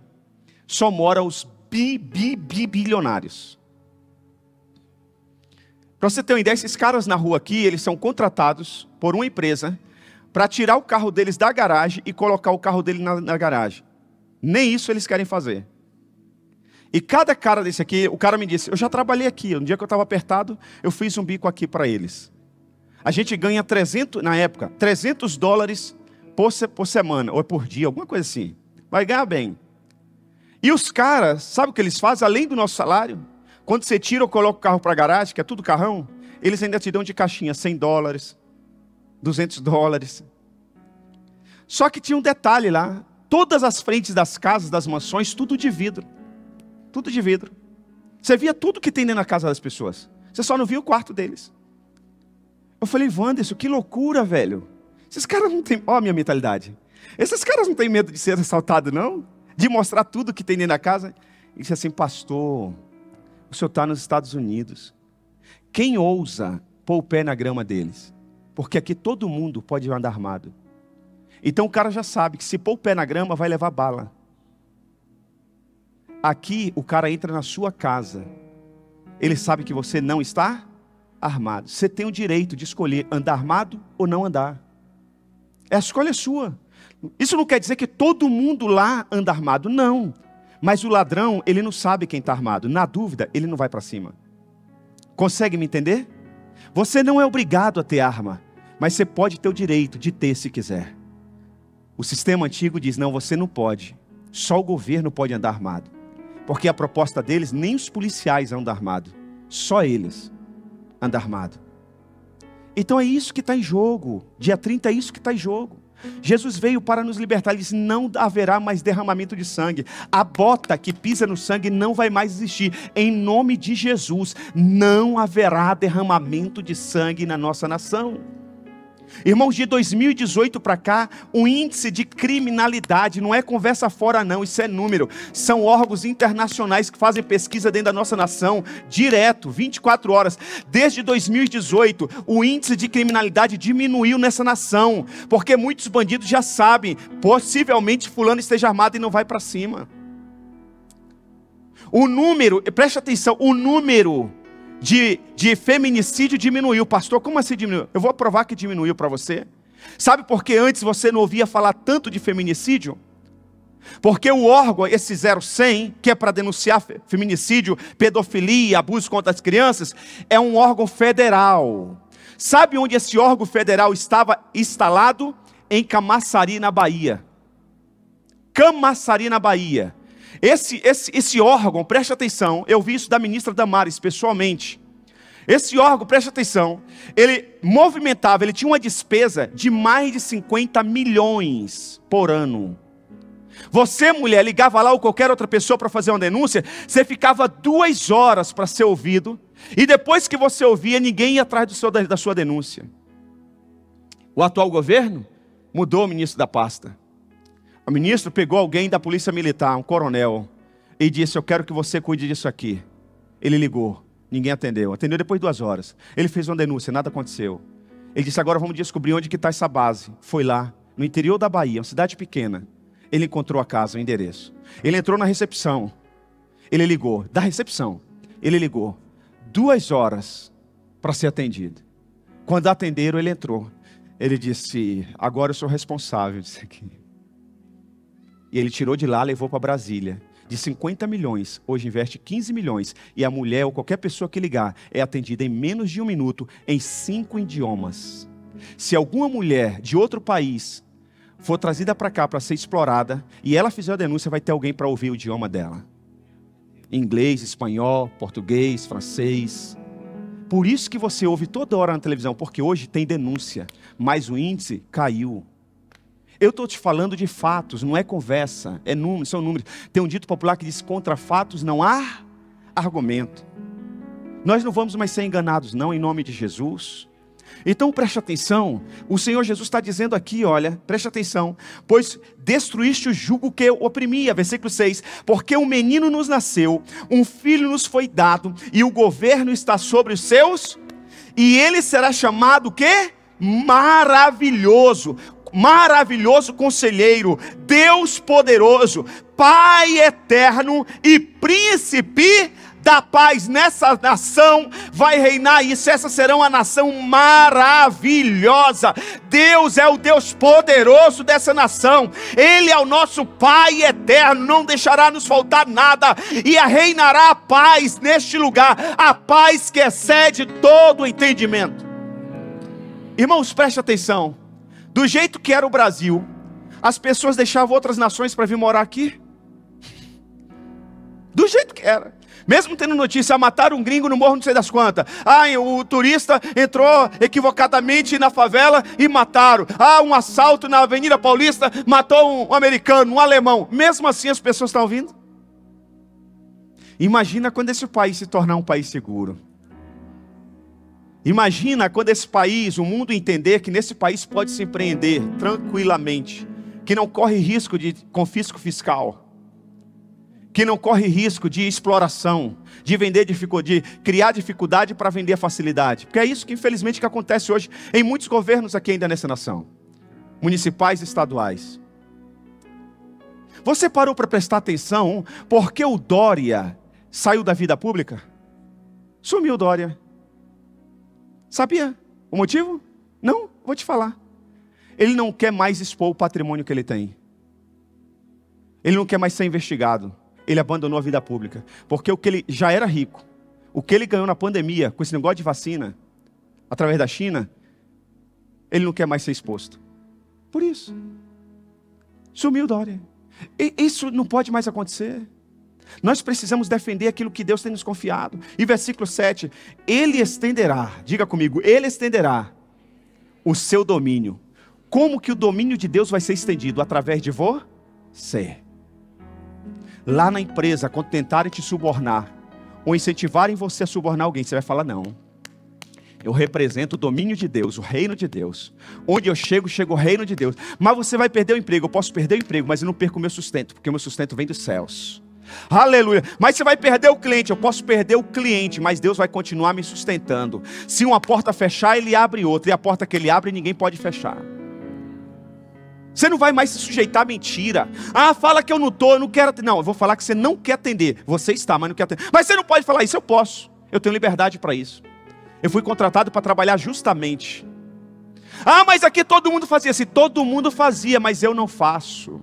só moram os bilionários. Para você ter uma ideia, esses caras na rua aqui, eles são contratados por uma empresa para tirar o carro deles da garagem e colocar o carro dele na garagem. Nem isso eles querem fazer. E cada cara desse aqui, o cara me disse, eu já trabalhei aqui, no dia que eu estava apertado, eu fiz um bico aqui para eles. A gente ganha 300, na época, $300 por semana, ou por dia, alguma coisa assim. Vai ganhar bem. E os caras, sabe o que eles fazem? Além do nosso salário, quando você tira ou coloca o carro para a garagem, que é tudo carrão, eles ainda te dão de caixinha $100, $200. Só que tinha um detalhe lá. Todas as frentes das casas, das mansões, tudo de vidro. Tudo de vidro. Você via tudo que tem dentro da casa das pessoas. Você só não via o quarto deles. Eu falei, Wanderson, que loucura, velho. Esses caras não têm... Ó a minha mentalidade. Esses caras não têm medo de ser assaltado, não? De mostrar tudo que tem dentro da casa? Ele disse assim, pastor, o senhor está nos Estados Unidos. Quem ousa pôr o pé na grama deles? Porque aqui todo mundo pode andar armado. Então o cara já sabe que se pôr o pé na grama, vai levar bala. Aqui o cara entra na sua casa. Ele sabe que você não está armado. Você tem o direito de escolher andar armado ou não andar. A escolha é sua. Isso não quer dizer que todo mundo lá anda armado, não. Mas o ladrão, ele não sabe quem está armado. Na dúvida, ele não vai para cima. Consegue me entender? Você não é obrigado a ter arma, mas você pode ter o direito de ter se quiser. O sistema antigo diz, não, você não pode. Só o governo pode andar armado. Porque a proposta deles, nem os policiais andam armados. Só eles andam armados. Então é isso que está em jogo. Dia 30 é isso que está em jogo. Jesus veio para nos libertar. Ele disse, não haverá mais derramamento de sangue. A bota que pisa no sangue não vai mais existir. Em nome de Jesus, não haverá derramamento de sangue na nossa nação. Irmãos, de 2018 para cá, o índice de criminalidade, não é conversa fora não, isso é número, são órgãos internacionais que fazem pesquisa dentro da nossa nação, direto, 24 horas, desde 2018, o índice de criminalidade diminuiu nessa nação, porque muitos bandidos já sabem, possivelmente fulano esteja armado e não vai para O número, preste atenção, o número de feminicídio diminuiu. Pastor, como assim diminuiu? Eu vou provar que diminuiu para você. Sabe por que antes você não ouvia falar tanto de feminicídio? Porque o órgão, esse 0100, que é para denunciar feminicídio, pedofilia, abuso contra as crianças, é um órgão federal. Sabe onde esse órgão federal estava instalado? Em Camaçari, na Bahia. Camaçari, na Bahia. Esse órgão, preste atenção, eu vi isso da ministra Damares pessoalmente. Esse órgão, preste atenção, ele movimentava, ele tinha uma despesa de mais de 50 milhões por ano. Você, mulher, ligava lá ou qualquer outra pessoa para fazer uma denúncia, você ficava 2 horas para ser ouvido, e depois que você ouvia, ninguém ia atrás da sua denúncia. O atual governo mudou o ministro da pasta. O ministro pegou alguém da polícia militar, um coronel, e disse, eu quero que você cuide disso aqui. Ele ligou, ninguém atendeu. Atendeu depois de 2 horas. Ele fez uma denúncia, nada aconteceu. Ele disse, agora vamos descobrir onde que está essa base. Foi lá, no interior da Bahia, uma cidade pequena. Ele encontrou a casa, o endereço. Ele entrou na recepção. Ele ligou, da recepção. Ele ligou, 2 horas para ser atendido. Quando atenderam, ele entrou. Ele disse, agora eu sou responsável disso aqui. E ele tirou de lá, levou para Brasília. De 50 milhões, hoje investe 15 milhões. E a mulher ou qualquer pessoa que ligar é atendida em menos de 1 minuto, em 5 idiomas. Se alguma mulher de outro país for trazida para cá para ser explorada, e ela fizer a denúncia, vai ter alguém para ouvir o idioma dela. Inglês, espanhol, português, francês. Por isso que você ouve toda hora na televisão, porque hoje tem denúncia, mas o índice caiu. Eu estou te falando de fatos, não é conversa, é números, são números. Tem um dito popular que diz, contra fatos não há argumento. Nós não vamos mais ser enganados não, em nome de Jesus. Então preste atenção, o Senhor Jesus está dizendo aqui, olha, preste atenção. Pois destruíste o jugo que oprimia, versículo 6. Porque um menino nos nasceu, um filho nos foi dado, e o governo está sobre os seus, e ele será chamado o quê? Maravilhoso. Maravilhoso conselheiro, Deus poderoso, Pai eterno e príncipe da paz. Nessa nação vai reinar isso, essa será uma nação maravilhosa. Deus é o Deus poderoso dessa nação, Ele é o nosso Pai eterno, não deixará nos faltar nada, e reinará a paz neste lugar, a paz que excede todo o entendimento. Irmãos, preste atenção. Do jeito que era o Brasil, as pessoas deixavam outras nações para vir morar aqui. Do jeito que era. Mesmo tendo notícia, mataram um gringo no morro não sei das quantas. O turista entrou equivocadamente na favela e mataram. Um assalto na Avenida Paulista, matou um americano, um alemão. Mesmo assim as pessoas estão vindo. Imagina quando esse país se tornar um país seguro. Imagina quando esse país, o mundo entender que nesse país pode se empreender tranquilamente, que não corre risco de confisco fiscal, que não corre risco de exploração, de criar dificuldade para vender facilidade. Porque é isso que infelizmente que acontece hoje em muitos governos aqui ainda nessa nação, municipais e estaduais. Você parou para prestar atenção porque o Dória saiu da vida pública? Sumiu o Dória. Sabia o motivo? Não, vou te falar. Ele não quer mais expor o patrimônio que ele tem. Ele não quer mais ser investigado. ele abandonou a vida pública. Porque o que ele já era rico, o que ele ganhou na pandemia, com esse negócio de vacina, através da China, ele não quer mais ser exposto. Por isso. Sumiu Dória. E isso não pode mais acontecer. Nós precisamos defender aquilo que Deus tem nos confiado. E versículo 7, ele estenderá, diga comigo, ele estenderá o seu domínio. Como que o domínio de Deus vai ser estendido? Através de você. Lá na empresa, quando tentarem te subornar, ou incentivarem você a subornar alguém, você vai falar, não. Eu represento o domínio de Deus, o reino de Deus. Onde eu chego, chega o reino de Deus. Mas você vai perder o emprego. Eu posso perder o emprego, mas eu não perco o meu sustento, porque o meu sustento vem dos céus. Aleluia. Mas você vai perder o cliente. Eu posso perder o cliente, mas Deus vai continuar me sustentando. Se uma porta fechar, Ele abre outra. E a porta que Ele abre, ninguém pode fechar. Você não vai mais se sujeitar a mentira. Ah, fala que eu não estou, eu não quero atender. Não, eu vou falar que você não quer atender. Você está, mas não quer atender. Mas você não pode falar isso. Eu posso. Eu tenho liberdade para isso. Eu fui contratado para trabalhar justamente. Ah, mas aqui todo mundo fazia assim. Todo mundo fazia, mas eu não faço.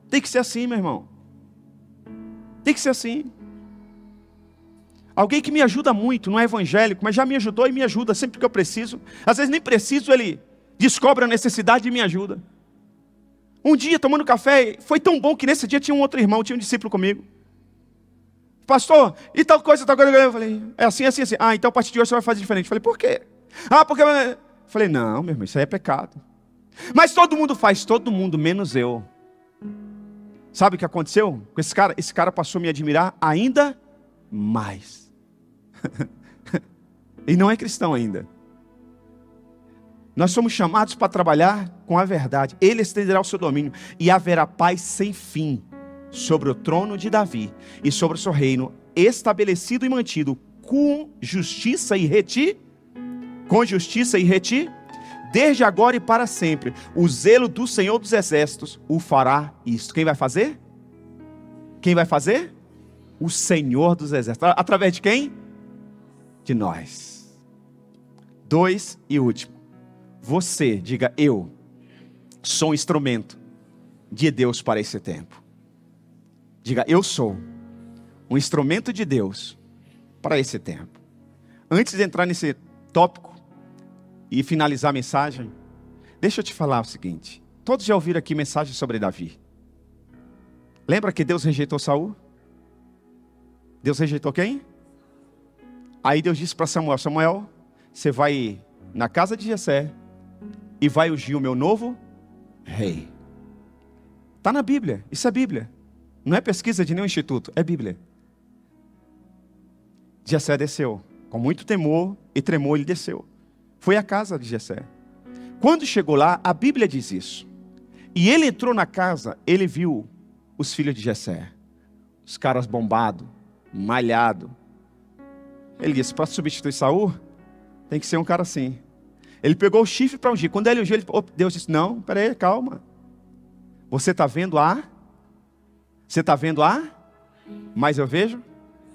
Tem que ser assim, meu irmão. Tem que ser assim. Alguém que me ajuda muito, não é evangélico, mas já me ajudou e me ajuda sempre que eu preciso. Às vezes nem preciso, ele descobre a necessidade e me ajuda. Um dia, tomando café, foi tão bom que nesse dia tinha um outro irmão, tinha um discípulo comigo. Pastor, e tal coisa, tal coisa. Eu falei, é assim, assim, assim. Ah, então a partir de hoje você vai fazer diferente. Eu falei, por quê? Ah, porque... Eu falei, não, meu irmão, isso aí é pecado. Mas todo mundo faz, todo mundo, menos eu. Sabe o que aconteceu com esse cara? Esse cara passou a me admirar ainda mais. E não é cristão ainda. Nós somos chamados para trabalhar com a verdade. Ele estenderá o seu domínio e haverá paz sem fim sobre o trono de Davi e sobre o seu reino, estabelecido e mantido com justiça e desde agora e para sempre. O zelo do Senhor dos Exércitos o fará isto. Quem vai fazer? Quem vai fazer? O Senhor dos Exércitos. Através de quem? De nós. 2 e último. Você, diga, eu sou um instrumento de Deus para esse tempo. Diga, eu sou um instrumento de Deus para esse tempo. Antes de entrar nesse tópico e finalizar a mensagem, deixa eu te falar o seguinte. Todos já ouviram aqui mensagem sobre Davi. Lembra que Deus rejeitou Saul? Deus rejeitou quem? Aí Deus disse para Samuel, Samuel, você vai na casa de Jessé e vai ungir o meu novo rei. Está na Bíblia, isso é Bíblia. Não é pesquisa de nenhum instituto, é Bíblia. Jessé desceu, com muito temor e tremor ele desceu. Foi à casa de Jessé. Quando chegou lá, a Bíblia diz isso. E ele entrou na casa, ele viu os filhos de Jessé. Os caras bombados, malhados. Ele disse, para substituir Saul, tem que ser um cara assim. Ele pegou o chifre para ungir. Quando ele ungiu, Deus disse, não, peraí, calma. Você está vendo a? Você está vendo a? Mas eu vejo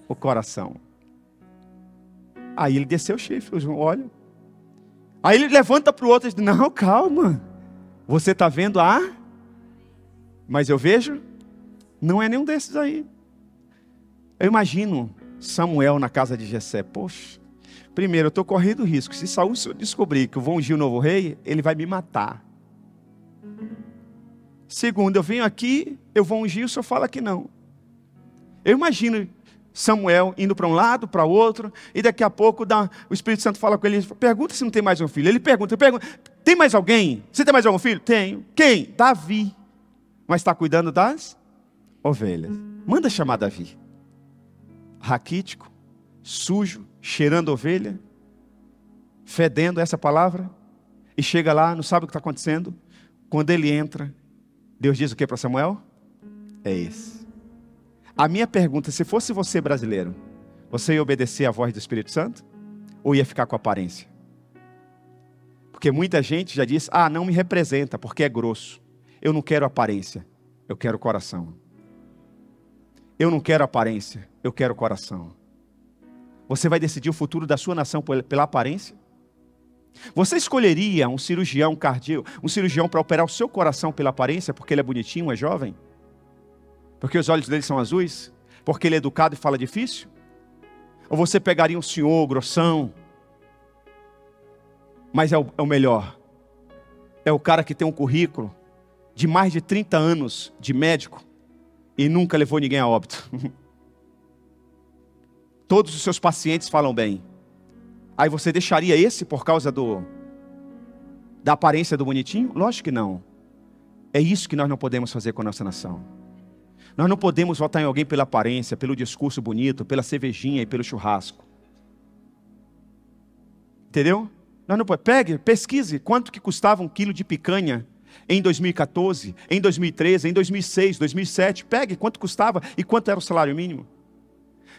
o coração. Aí ele desceu o chifre, olha. Aí ele levanta para o outro e diz, não, calma. Você está vendo a? Mas eu vejo? Não é nenhum desses aí. Eu imagino Samuel na casa de Jessé. Poxa, primeiro eu estou correndo risco. Se Saul descobrir que eu vou ungir o novo rei, ele vai me matar. Segundo, eu venho aqui, eu vou ungir, o senhor fala que não. Eu imagino Samuel indo para um lado, para outro, e daqui a pouco o Espírito Santo fala com ele, pergunta se não tem mais um filho. Ele pergunta, tem mais alguém? Você tem mais algum filho? Tenho. Quem? Davi. Mas está cuidando das ovelhas. Manda chamar Davi. Raquítico, sujo, cheirando ovelha, fedendo essa palavra, e chega lá, não sabe o que está acontecendo. Quando ele entra, Deus diz o que para Samuel? É esse. A minha pergunta, se fosse você brasileiro, você ia obedecer à voz do Espírito Santo? Ou ia ficar com aparência? Porque muita gente já diz, não me representa, porque é grosso. Eu não quero aparência, eu quero coração. Eu não quero aparência, eu quero coração. Você vai decidir o futuro da sua nação pela aparência? Você escolheria um cirurgião cardíaco, um cirurgião para operar o seu coração pela aparência, porque ele é bonitinho, é jovem? Porque os olhos dele são azuis? porque ele é educado e fala difícil? Ou você pegaria um senhor grossão, mas é o melhor? É o cara que tem um currículo de mais de 30 anos de médico e nunca levou ninguém a óbito. Todos os seus pacientes falam bem. Aí você deixaria esse por causa da aparência do bonitinho? Lógico que não. É isso que nós não podemos fazer com a nossa nação. Nós não podemos votar em alguém pela aparência, pelo discurso bonito, pela cervejinha e pelo churrasco. Entendeu? Nós não podemos. Pegue, pesquise quanto que custava um quilo de picanha em 2014, em 2013, em 2006, 2007. Pegue quanto custava e quanto era o salário mínimo.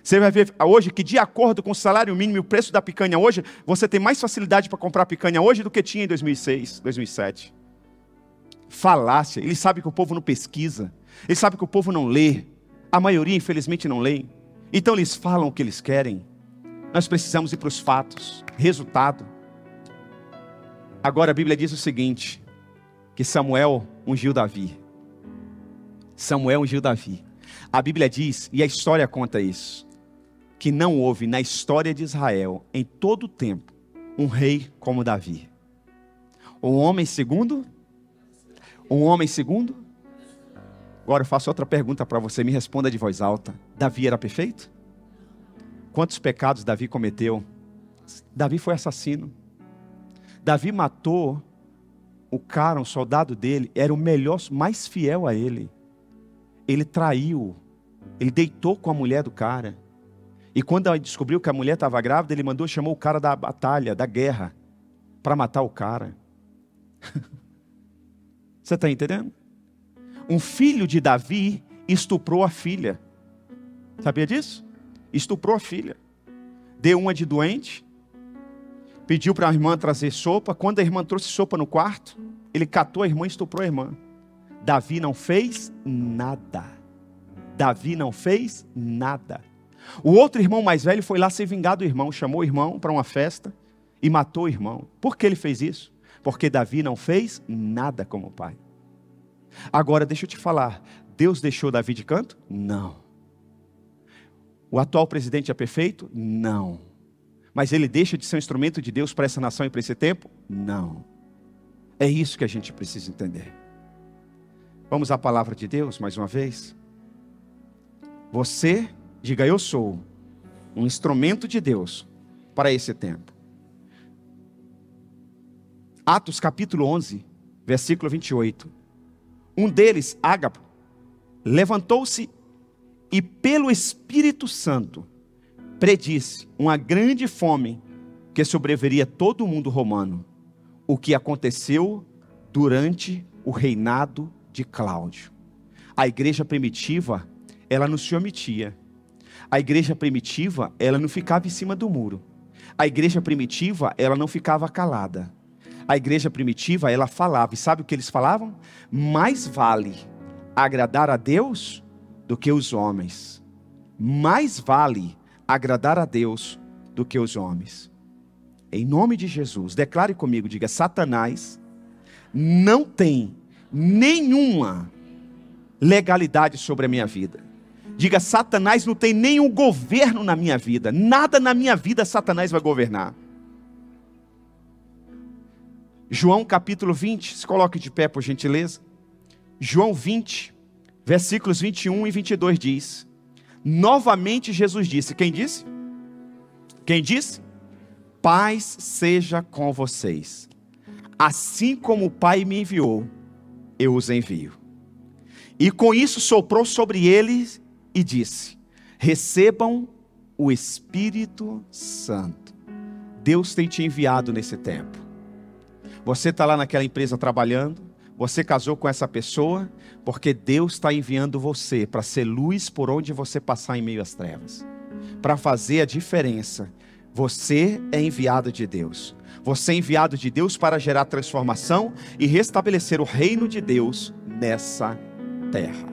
Você vai ver hoje que, de acordo com o salário mínimo e o preço da picanha hoje, você tem mais facilidade para comprar picanha hoje do que tinha em 2006, 2007. Falácia. Ele sabe que o povo não pesquisa. Ele sabe que o povo não lê. A maioria, infelizmente, não lê. Então eles falam o que eles querem. Nós precisamos ir para os fatos. Resultado. Agora a Bíblia diz o seguinte, que Samuel ungiu Davi. Samuel ungiu Davi. A Bíblia diz, e a história conta isso, que não houve na história de Israel, em todo o tempo, um rei como Davi. Um homem segundo? Agora eu faço outra pergunta para você, me responda de voz alta. Davi era perfeito? Quantos pecados Davi cometeu? Davi foi assassino. Davi matou o cara, um soldado dele, era o melhor, mais fiel a ele. Ele traiu, ele deitou com a mulher do cara. E quando ele descobriu que a mulher estava grávida, ele chamou o cara da batalha, da guerra, para matar o cara. Você está entendendo? Um filho de Davi estuprou a filha. Sabia disso? Estuprou a filha. Deu uma de doente. Pediu para a irmã trazer sopa. Quando a irmã trouxe sopa no quarto, ele catou a irmã e estuprou a irmã. Davi não fez nada. Davi não fez nada. O outro irmão mais velho foi lá se vingar do irmão. Chamou o irmão para uma festa e matou o irmão. Por que ele fez isso? Porque Davi não fez nada como pai. Agora deixa eu te falar, Deus deixou Davi de canto? Não. O atual presidente é perfeito? Não. Mas ele deixa de ser um instrumento de Deus para essa nação e para esse tempo? Não. É isso que a gente precisa entender. Vamos à palavra de Deus mais uma vez? Você, diga eu sou um instrumento de Deus para esse tempo. Atos capítulo 11, versículo 28. Um deles, Ágabo, levantou-se e pelo Espírito Santo predisse uma grande fome que sobreviria a todo o mundo romano. O que aconteceu durante o reinado de Cláudio. A igreja primitiva, ela não se omitia. A igreja primitiva, ela não ficava em cima do muro. A igreja primitiva, ela não ficava calada. A igreja primitiva, ela falava, e sabe o que eles falavam? Mais vale agradar a Deus do que os homens. Mais vale agradar a Deus do que os homens. Em nome de Jesus, declare comigo, diga, Satanás não tem nenhuma legalidade sobre a minha vida. Diga, Satanás não tem nenhum governo na minha vida. Nada na minha vida Satanás vai governar. João capítulo 20, se coloque de pé por gentileza. João 20, versículos 21 e 22 diz: novamente Jesus disse, quem disse? Quem disse? Paz seja com vocês. Assim como o Pai me enviou, eu os envio. E com isso soprou sobre eles e disse: recebam o Espírito Santo. Deus tem te enviado nesse tempo. Você está lá naquela empresa trabalhando, você casou com essa pessoa, porque Deus está enviando você para ser luz por onde você passar em meio às trevas. Para fazer a diferença. Você é enviado de Deus. Você é enviado de Deus para gerar transformação e restabelecer o reino de Deus nessa terra.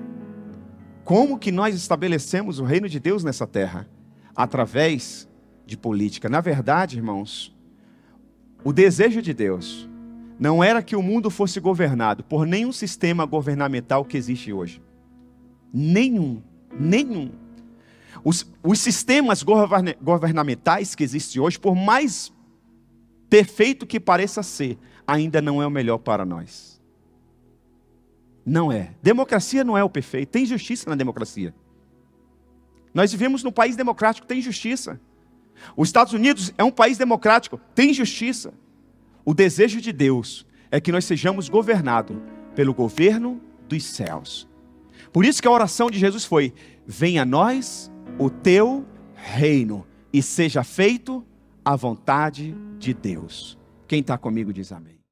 Como que nós estabelecemos o reino de Deus nessa terra? Através de política. Na verdade, irmãos, o desejo de Deus não era que o mundo fosse governado por nenhum sistema governamental que existe hoje. Nenhum. Os sistemas governamentais que existem hoje, por mais perfeito que pareça ser, ainda não é o melhor para nós. Não é. Democracia não é o perfeito. Tem justiça na democracia. Nós vivemos num país democrático, tem justiça. Os Estados Unidos é um país democrático, tem justiça. O desejo de Deus é que nós sejamos governados pelo governo dos céus. Por isso que a oração de Jesus foi: venha a nós o teu reino e seja feito a vontade de Deus. Quem está comigo diz amém.